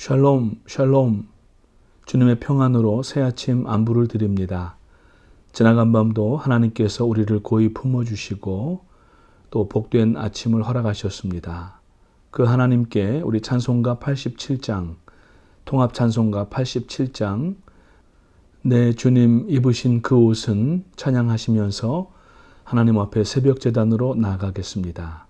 샬롬, 샬롬. 주님의 평안으로 새 아침 안부를 드립니다. 지나간 밤도 하나님께서 우리를 고이 품어주시고 또 복된 아침을 허락하셨습니다. 그 하나님께 우리 찬송가 87장, 통합 찬송가 87장, 내 주님 입으신 그 옷은 찬양하시면서 하나님 앞에 새벽 제단으로 나아가겠습니다.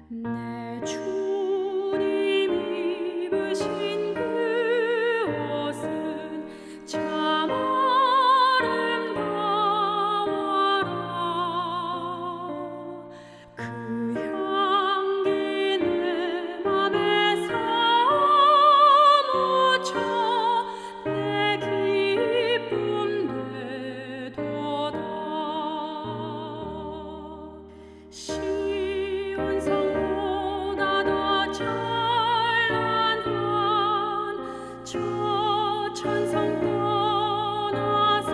내 주님 입으신 그 옷은 참 아름다워라. 그 향기 내 맘에 사무쳐 내 기쁨 되도다. 시온성보다 더 찬란한 저 찬송 떠나서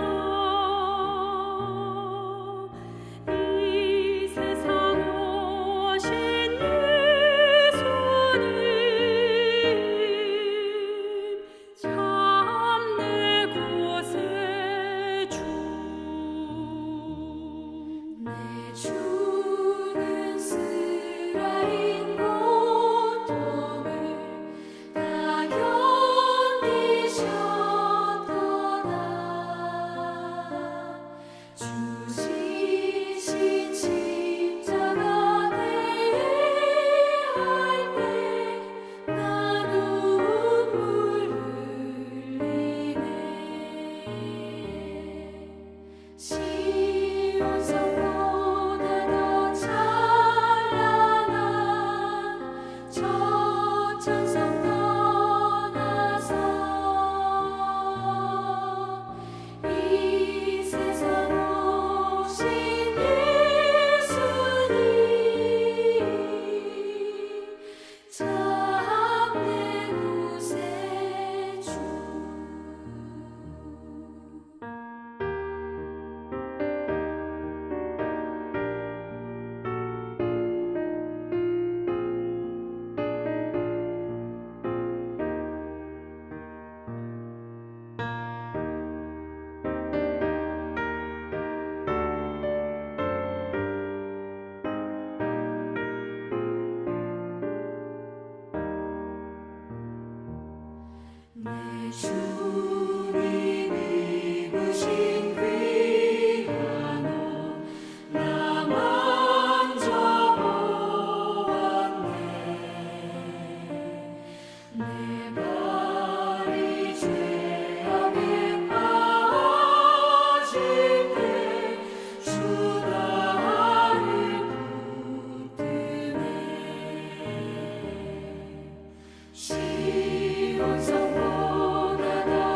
이 세상 오신 예수님 참 내 구원의 주. 내 주는 쓰라린 고통을 다 견디셨도다. 주지신 십자가 대할 때 나 눈물 흘리네. 시온성보다 더 찬란한 저 찬송 떠나서 이 세상 오신 예수님 참 내 구세주. 내 주님 입으신 귀한 옷 나 만져보았네. 내 발이 죄악에 빠질 때 주 나를 붙드네. 시온성보다 더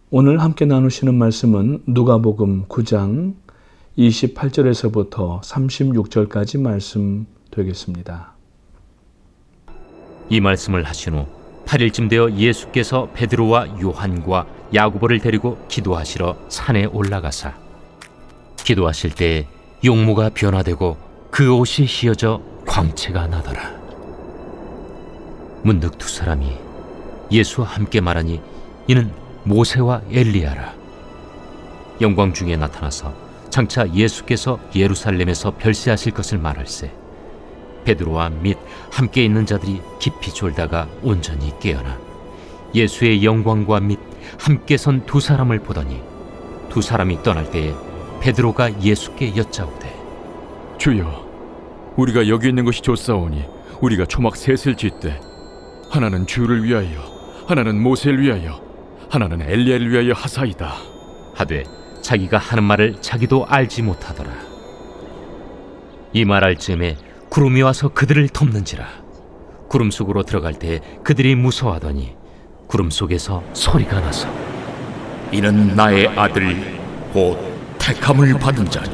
오늘 함께 나누시는 말씀은 누가복음 9장 28절에서부터 36절까지 말씀 되겠습니다. 이 말씀을 하신 후 8일쯤 되어 예수께서 베드로와 요한과 야고보를 데리고 기도하시러 산에 올라가사 기도하실 때에 용모가 변화되고 그 옷이 휘어져 광채가 나더라. 문득 두 사람이 예수와 함께 말하니 이는 모세와 엘리야라. 영광 중에 나타나서 장차 예수께서 예루살렘에서 별세하실 것을 말할세 베드로와 및 함께 있는 자들이 깊이 졸다가 온전히 깨어나 예수의 영광과 및 함께 선 두 사람을 보더니 두 사람이 떠날 때에 베드로가 예수께 여짜오되 주여, 우리가 여기 있는 것이 좋사오니 우리가 초막 셋을 짓되 하나는 주를 위하여, 하나는 모세를 위하여, 하나는 엘리야를 위하여 하사이다. 하되 자기가 하는 말을 자기도 알지 못하더라. 이 말할 즈음에 구름이 와서 그들을 덮는지라. 구름 속으로 들어갈 때 그들이 무서워하더니 구름 속에서 소리가 나서 이는 나의 아들 곧 택함을 받은 자니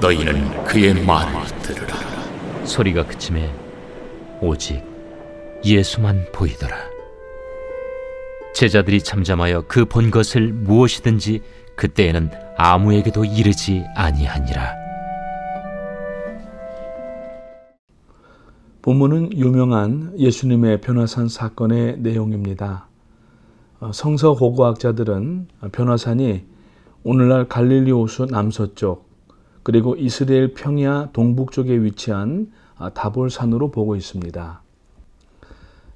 너희는 그의 말을 들으라. 소리가 그침에 오직 예수만 보이더라. 제자들이 잠잠하여 그 본 것을 무엇이든지 그때에는 아무에게도 이르지 아니하니라. 본문은 유명한 예수님의 변화산 사건의 내용입니다. 성서 고고학자들은 변화산이 오늘날 갈릴리 호수 남서쪽 그리고 이스라엘 평야 동북쪽에 위치한 다볼산으로 보고 있습니다.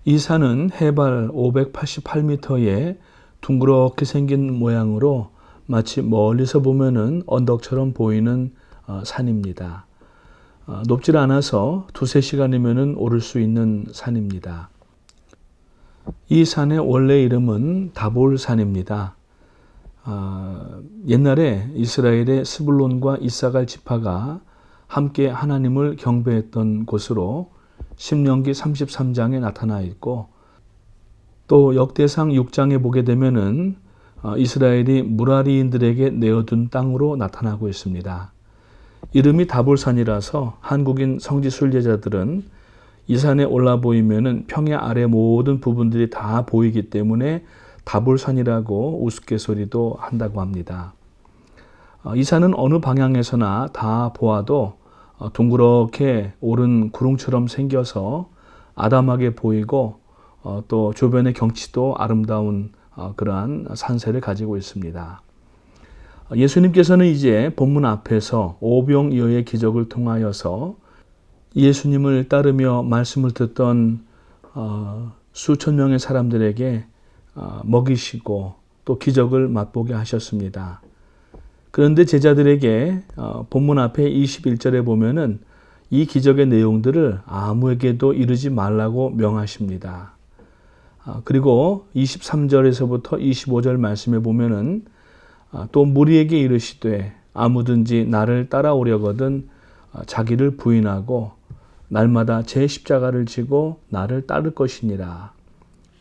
이 산은 해발 588m의 둥그렇게 생긴 모양으로 마치 멀리서 보면은 언덕처럼 보이는 산입니다. 높질 않아서 두세 시간이면은 오를 수 있는 산입니다. 이 산의 원래 이름은 다볼산입니다. 옛날에 이스라엘의 스불론과 이사갈 지파가 함께 하나님을 경배했던 곳으로 신명기 33장에 나타나 있고 또 역대상 6장에 보게 되면은 이스라엘이 무라리인들에게 내어둔 땅으로 나타나고 있습니다. 이름이 다볼산이라서 한국인 성지 순례자들은 이 산에 올라 보이면은 평야 아래 모든 부분들이 다 보이기 때문에 다볼산이라고 우스갯소리도 한다고 합니다. 이 산은 어느 방향에서나 다 보아도 둥그렇게 오른 구름처럼 생겨서 아담하게 보이고 또 주변의 경치도 아름다운 그러한 산세를 가지고 있습니다. 예수님께서는 이제 본문 앞에서 오병이어의 기적을 통하여서 예수님을 따르며 말씀을 듣던 수천 명의 사람들에게 먹이시고 또 기적을 맛보게 하셨습니다. 그런데 제자들에게 본문 앞에 21절에 보면은 이 기적의 내용들을 아무에게도 이르지 말라고 명하십니다. 그리고 23절에서부터 25절 말씀에 보면은 또 무리에게 이르시되 아무든지 나를 따라오려거든 자기를 부인하고 날마다 제 십자가를 지고 나를 따를 것이니라.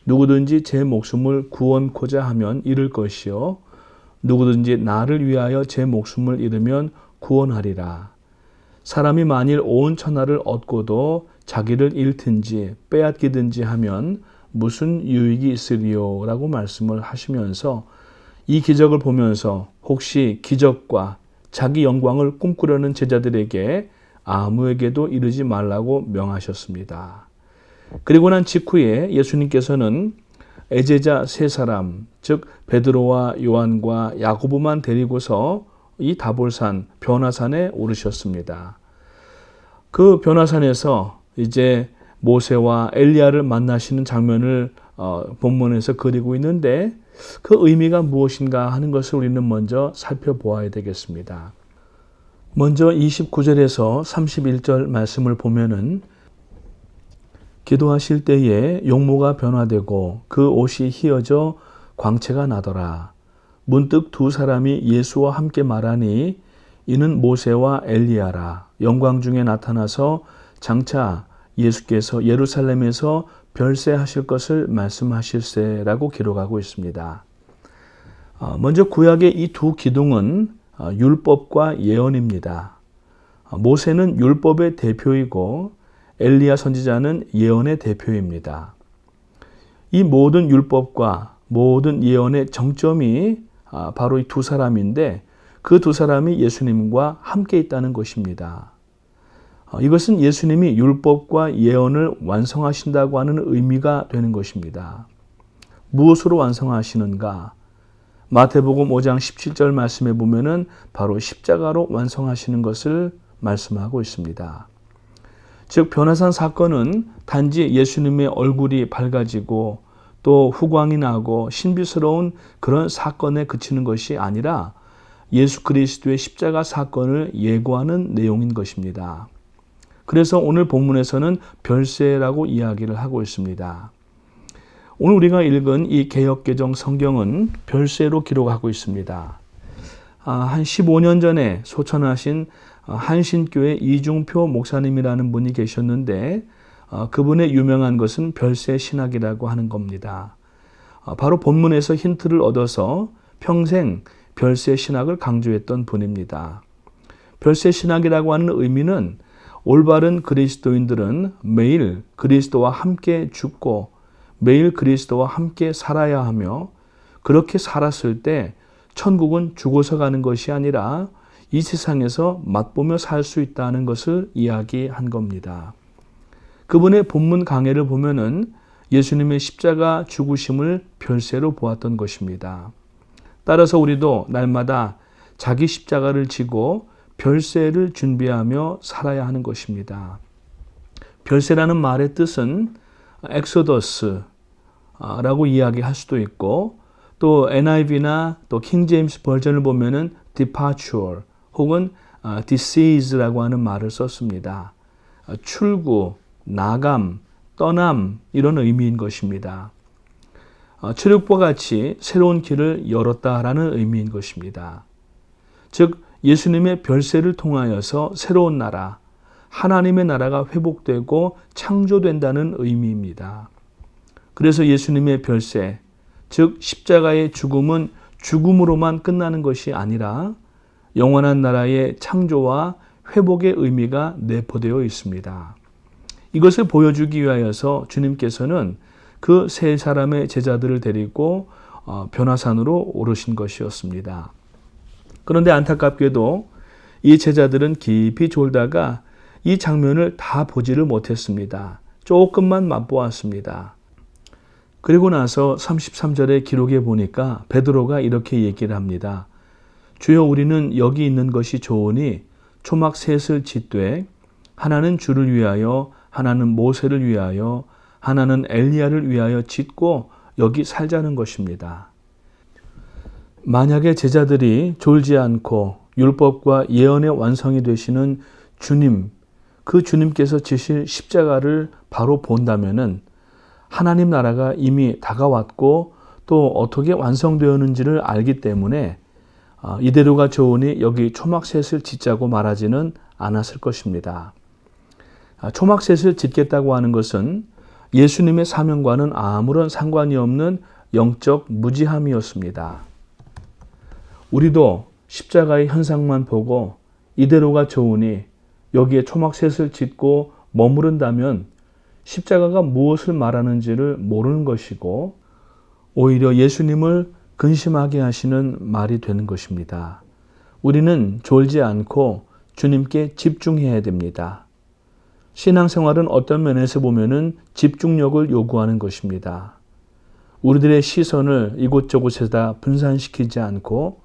누구든지 제 목숨을 구원코자 하면 잃을 것이요 누구든지 나를 위하여 제 목숨을 잃으면 구원하리라. 사람이 만일 온 천하를 얻고도 자기를 잃든지 빼앗기든지 하면 무슨 유익이 있으리요? 라고 말씀을 하시면서 이 기적을 보면서 혹시 기적과 자기 영광을 꿈꾸려는 제자들에게 아무에게도 이르지 말라고 명하셨습니다. 그리고 난 직후에 예수님께서는 애제자 세 사람, 즉 베드로와 요한과 야고보만 데리고서 이 다볼산, 변화산에 오르셨습니다. 그 변화산에서 이제 모세와 엘리야를 만나시는 장면을 본문에서 그리고 있는데 그 의미가 무엇인가 하는 것을 우리는 먼저 살펴보아야 되겠습니다. 먼저 29절에서 31절 말씀을 보면은 기도하실 때에 용모가 변화되고 그 옷이 휘어져 광채가 나더라. 문득 두 사람이 예수와 함께 말하니 이는 모세와 엘리야라. 영광 중에 나타나서 장차 예수께서 예루살렘에서 별세하실 것을 말씀하실세라고 기록하고 있습니다. 먼저 구약의 이 두 기둥은 율법과 예언입니다. 모세는 율법의 대표이고 엘리야 선지자는 예언의 대표입니다. 이 모든 율법과 모든 예언의 정점이 바로 이 두 사람인데 그 두 사람이 예수님과 함께 있다는 것입니다. 이것은 예수님이 율법과 예언을 완성하신다고 하는 의미가 되는 것입니다. 무엇으로 완성하시는가? 마태복음 5장 17절 말씀에 보면은 바로 십자가로 완성하시는 것을 말씀하고 있습니다. 즉 변화산 사건은 단지 예수님의 얼굴이 밝아지고 또 후광이 나고 신비스러운 그런 사건에 그치는 것이 아니라 예수 그리스도의 십자가 사건을 예고하는 내용인 것입니다. 그래서 오늘 본문에서는 별세라고 이야기를 하고 있습니다. 오늘 우리가 읽은 이 개역개정 성경은 별세로 기록하고 있습니다. 한 15년 전에 소천하신 한신교회 이중표 목사님이라는 분이 계셨는데 그분의 유명한 것은 별세 신학이라고 하는 겁니다. 바로 본문에서 힌트를 얻어서 평생 별세 신학을 강조했던 분입니다. 별세 신학이라고 하는 의미는 올바른 그리스도인들은 매일 그리스도와 함께 죽고 매일 그리스도와 함께 살아야 하며 그렇게 살았을 때 천국은 죽어서 가는 것이 아니라 이 세상에서 맛보며 살 수 있다는 것을 이야기한 겁니다. 그분의 본문 강해를 보면은 예수님의 십자가 죽으심을 별세로 보았던 것입니다. 따라서 우리도 날마다 자기 십자가를 지고 별세를 준비하며 살아야 하는 것입니다. 별세라는 말의 뜻은 엑소더스라고 이야기할 수도 있고 또 NIV나 또 킹제임스 버전을 보면은 departure 혹은 disease라고 하는 말을 썼습니다. 출구, 나감, 떠남 이런 의미인 것입니다. 출애굽과 같이 새로운 길을 열었다라는 의미인 것입니다. 즉 예수님의 별세를 통하여서 새로운 나라, 하나님의 나라가 회복되고 창조된다는 의미입니다. 그래서 예수님의 별세, 즉 십자가의 죽음은 죽음으로만 끝나는 것이 아니라 영원한 나라의 창조와 회복의 의미가 내포되어 있습니다. 이것을 보여주기 위하여서 주님께서는 그 세 사람의 제자들을 데리고 변화산으로 오르신 것이었습니다. 그런데 안타깝게도 이 제자들은 깊이 졸다가 이 장면을 다 보지를 못했습니다. 조금만 맛보았습니다. 그리고 나서 33절의 기록에 보니까 베드로가 이렇게 얘기를 합니다. 주여 우리는 여기 있는 것이 좋으니 초막 셋을 짓되 하나는 주를 위하여 하나는 모세를 위하여 하나는 엘리야를 위하여 짓고 여기 살자는 것입니다. 만약에 제자들이 졸지 않고 율법과 예언의 완성이 되시는 주님, 그 주님께서 지실 십자가를 바로 본다면은 하나님 나라가 이미 다가왔고 또 어떻게 완성되었는지를 알기 때문에 이대로가 좋으니 여기 초막셋을 짓자고 말하지는 않았을 것입니다. 초막셋을 짓겠다고 하는 것은 예수님의 사명과는 아무런 상관이 없는 영적 무지함이었습니다. 우리도 십자가의 현상만 보고 이대로가 좋으니 여기에 초막셋을 짓고 머무른다면 십자가가 무엇을 말하는지를 모르는 것이고 오히려 예수님을 근심하게 하시는 말이 되는 것입니다. 우리는 졸지 않고 주님께 집중해야 됩니다. 신앙생활은 어떤 면에서 보면은 집중력을 요구하는 것입니다. 우리들의 시선을 이곳저곳에다 분산시키지 않고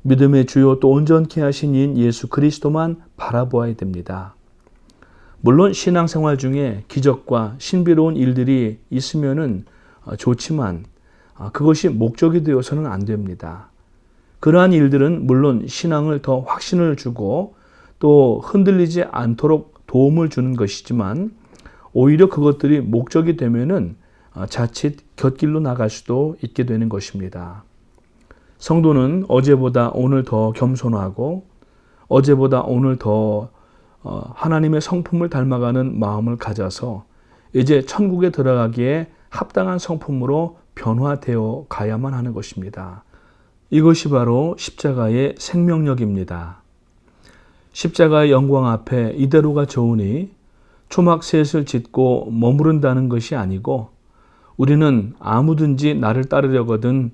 믿음의 주요 또 온전케 하신 이인 예수 그리스도만 바라보아야 됩니다. 물론 신앙생활 중에 기적과 신비로운 일들이 있으면은 좋지만 그것이 목적이 되어서는 안 됩니다. 그러한 일들은 물론 신앙을 더 확신을 주고 또 흔들리지 않도록 도움을 주는 것이지만 오히려 그것들이 목적이 되면은 자칫 곁길로 나갈 수도 있게 되는 것입니다. 성도는 어제보다 오늘 더 겸손하고 어제보다 오늘 더 하나님의 성품을 닮아가는 마음을 가져서 이제 천국에 들어가기에 합당한 성품으로 변화되어 가야만 하는 것입니다. 이것이 바로 십자가의 생명력입니다. 십자가의 영광 앞에 이대로가 좋으니 초막 셋을 짓고 머무른다는 것이 아니고 우리는 아무든지 나를 따르려거든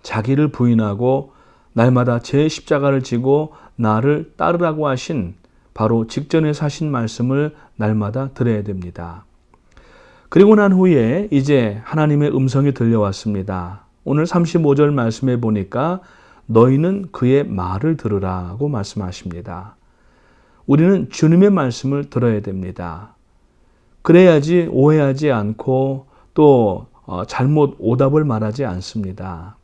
자기를 부인하고 날마다 제 십자가를 지고 나를 따르라고 하신 바로 직전에 사신 말씀을 날마다 들어야 됩니다. 그리고 난 후에 이제 하나님의 음성이 들려왔습니다. 오늘 35절 말씀에 보니까 너희는 그의 말을 들으라고 말씀하십니다. 우리는 주님의 말씀을 들어야 됩니다. 그래야지 오해하지 않고 또 잘못 오답을 말하지 않습니다.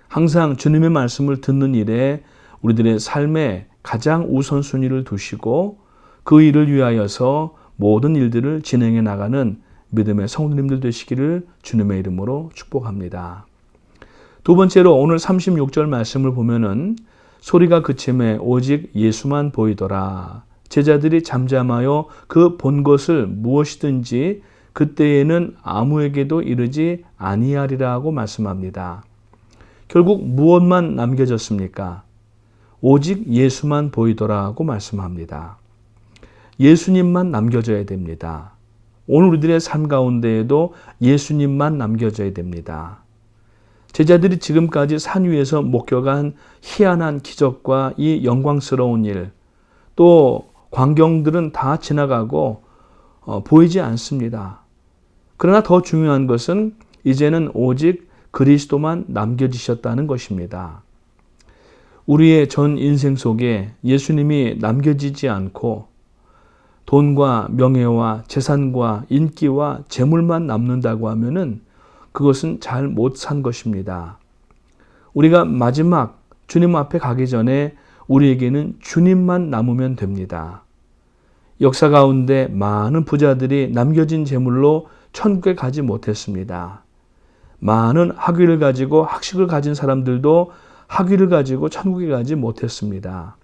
항상 주님의 말씀을 듣는 일에 우리들의 삶에 가장 우선순위를 두시고 그 일을 위하여서 모든 일들을 진행해 나가는 믿음의 성도님들 되시기를 주님의 이름으로 축복합니다. 두 번째로 오늘 36절 말씀을 보면은 소리가 그침에 오직 예수만 보이더라. 제자들이 잠잠하여 그 본 것을 무엇이든지 그때에는 아무에게도 이르지 아니하리라고 말씀합니다. 결국 무엇만 남겨졌습니까? 오직 예수만 보이더라고 말씀합니다. 예수님만 남겨져야 됩니다. 오늘 우리들의 삶 가운데에도 예수님만 남겨져야 됩니다. 제자들이 지금까지 산 위에서 목격한 희한한 기적과 이 영광스러운 일, 또 광경들은 다 지나가고 보이지 않습니다. 그러나 더 중요한 것은 이제는 오직 그리스도만 남겨지셨다는 것입니다. 우리의 전 인생 속에 예수님이 남겨지지 않고 돈과 명예와 재산과 인기와 재물만 남는다고 하면은 그것은 잘 못 산 것입니다. 우리가 마지막 주님 앞에 가기 전에 우리에게는 주님만 남으면 됩니다. 역사 가운데 많은 부자들이 남겨진 재물로 천국에 가지 못했습니다. 많은 학위를 가지고 학식을 가진 사람들도 학위를 가지고 천국에 가지 못했습니다.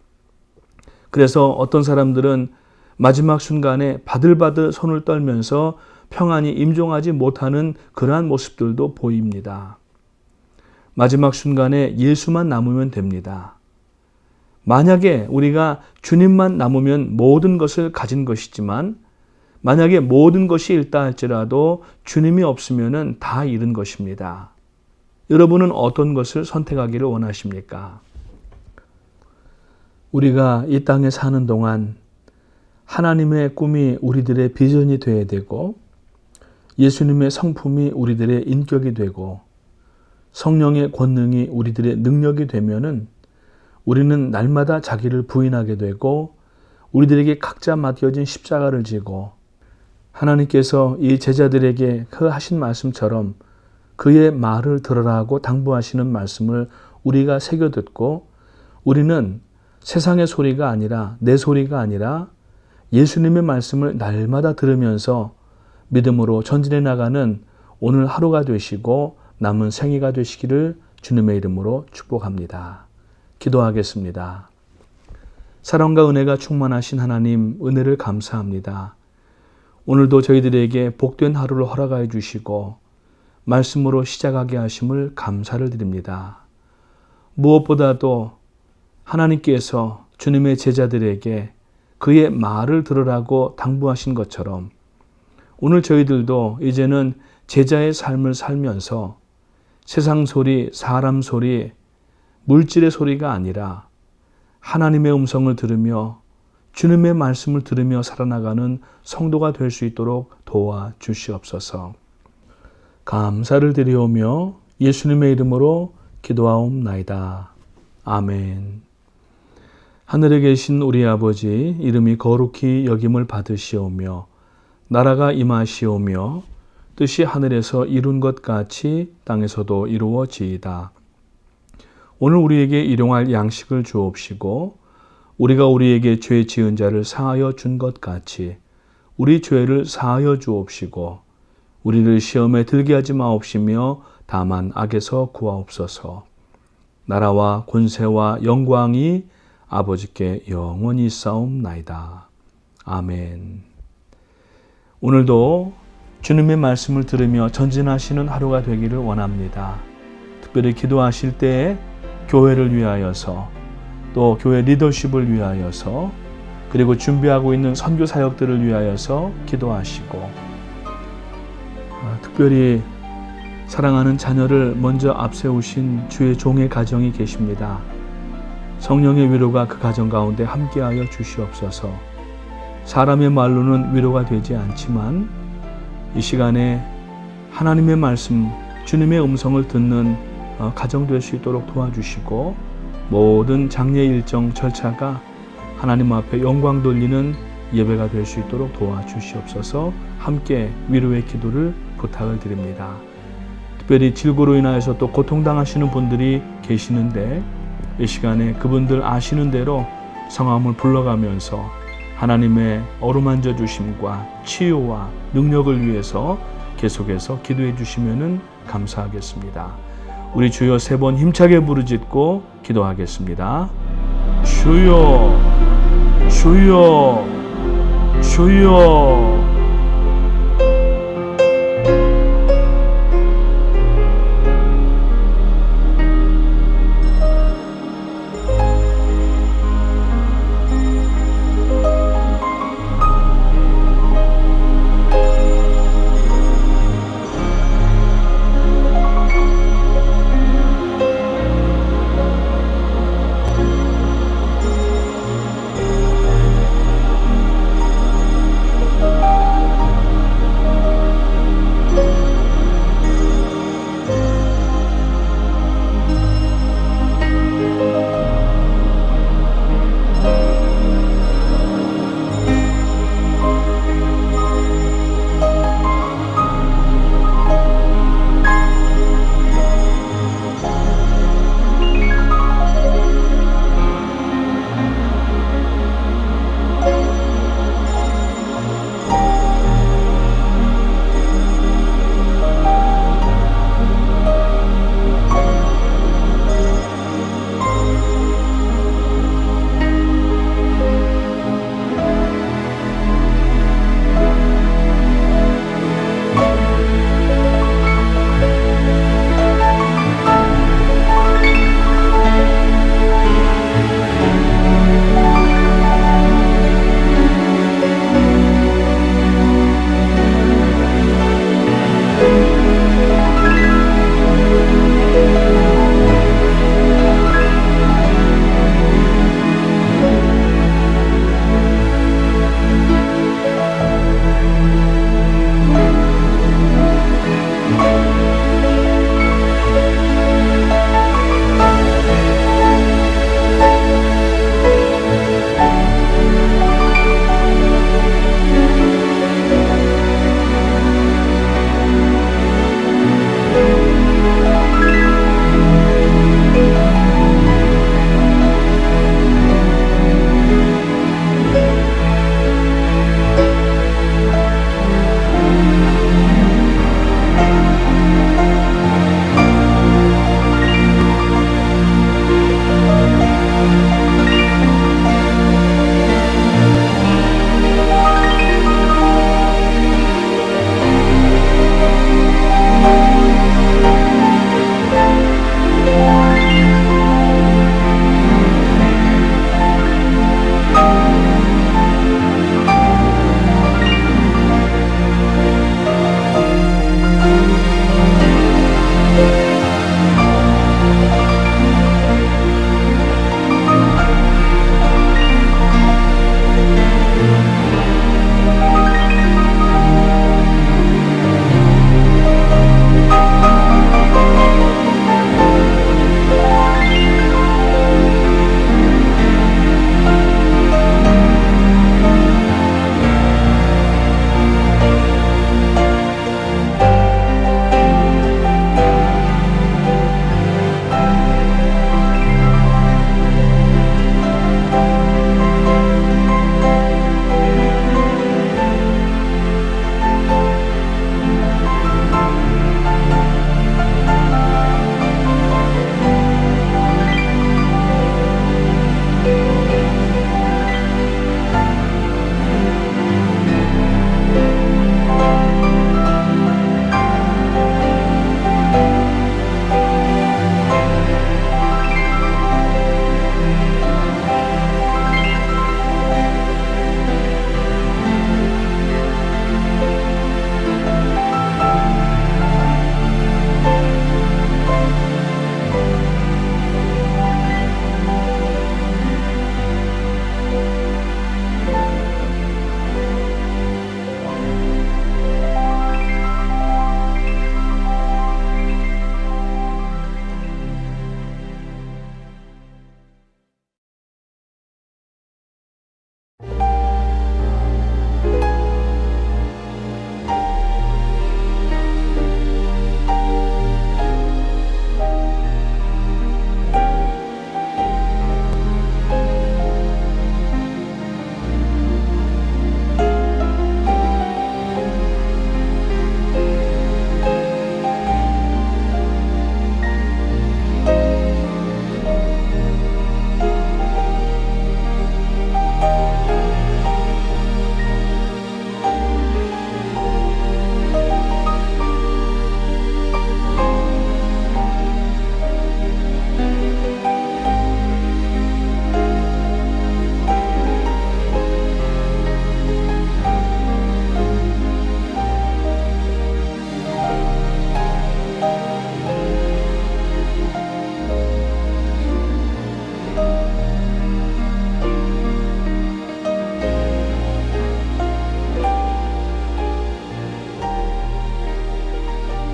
그래서 어떤 사람들은 마지막 순간에 바들바들 손을 떨면서 평안히 임종하지 못하는 그러한 모습들도 보입니다. 마지막 순간에 예수만 남으면 됩니다. 만약에 우리가 주님만 남으면 모든 것을 가진 것이지만 만약에 모든 것이 있다 할지라도 주님이 없으면 다 잃은 것입니다. 여러분은 어떤 것을 선택하기를 원하십니까? 우리가 이 땅에 사는 동안 하나님의 꿈이 우리들의 비전이 되어야 되고 예수님의 성품이 우리들의 인격이 되고 성령의 권능이 우리들의 능력이 되면은 우리는 날마다 자기를 부인하게 되고 우리들에게 각자 맡겨진 십자가를 지고 하나님께서 이 제자들에게 그 하신 말씀처럼 그의 말을 들으라고 당부하시는 말씀을 우리가 새겨 듣고 우리는 세상의 소리가 아니라 내 소리가 아니라 예수님의 말씀을 날마다 들으면서 믿음으로 전진해 나가는 오늘 하루가 되시고 남은 생애가 되시기를 주님의 이름으로 축복합니다. 기도하겠습니다. 사랑과 은혜가 충만하신 하나님, 은혜를 감사합니다. 오늘도 저희들에게 복된 하루를 허락하여 주시고 말씀으로 시작하게 하심을 감사를 드립니다. 무엇보다도 하나님께서 주님의 제자들에게 그의 말을 들으라고 당부하신 것처럼 오늘 저희들도 이제는 제자의 삶을 살면서 세상 소리, 사람 소리, 물질의 소리가 아니라 하나님의 음성을 들으며 주님의 말씀을 들으며 살아나가는 성도가 될 수 있도록 도와주시옵소서. 감사를 드리오며 예수님의 이름으로 기도하옵나이다. 아멘. 하늘에 계신 우리 아버지, 이름이 거룩히 여김을 받으시오며 나라가 임하시오며 뜻이 하늘에서 이룬 것 같이 땅에서도 이루어지이다. 오늘 우리에게 일용할 양식을 주옵시고 우리가 우리에게 죄 지은 자를 사하여 준 것 같이 우리 죄를 사하여 주옵시고 우리를 시험에 들게 하지 마옵시며 다만 악에서 구하옵소서. 나라와 권세와 영광이 아버지께 영원히 있사옵나이다. 아멘. 오늘도 주님의 말씀을 들으며 전진하시는 하루가 되기를 원합니다. 특별히 기도하실 때에 교회를 위하여서 또 교회 리더십을 위하여서 그리고 준비하고 있는 선교 사역들을 위하여서 기도하시고 특별히 사랑하는 자녀를 먼저 앞세우신 주의 종의 가정이 계십니다. 성령의 위로가 그 가정 가운데 함께하여 주시옵소서. 사람의 말로는 위로가 되지 않지만 이 시간에 하나님의 말씀, 주님의 음성을 듣는 가정 될 수 있도록 도와주시고 모든 장례 일정 절차가 하나님 앞에 영광 돌리는 예배가 될 수 있도록 도와주시옵소서. 함께 위로의 기도를 부탁을 드립니다. 특별히 질고로 인하여서 또 고통당하시는 분들이 계시는데 이 시간에 그분들 아시는 대로 성함을 불러가면서 하나님의 어루만져 주심과 치유와 능력을 위해서 계속해서 기도해 주시면 감사하겠습니다. 우리 주여 3번 힘차게 부르짖고 기도하겠습니다. 주여, 주여, 주여.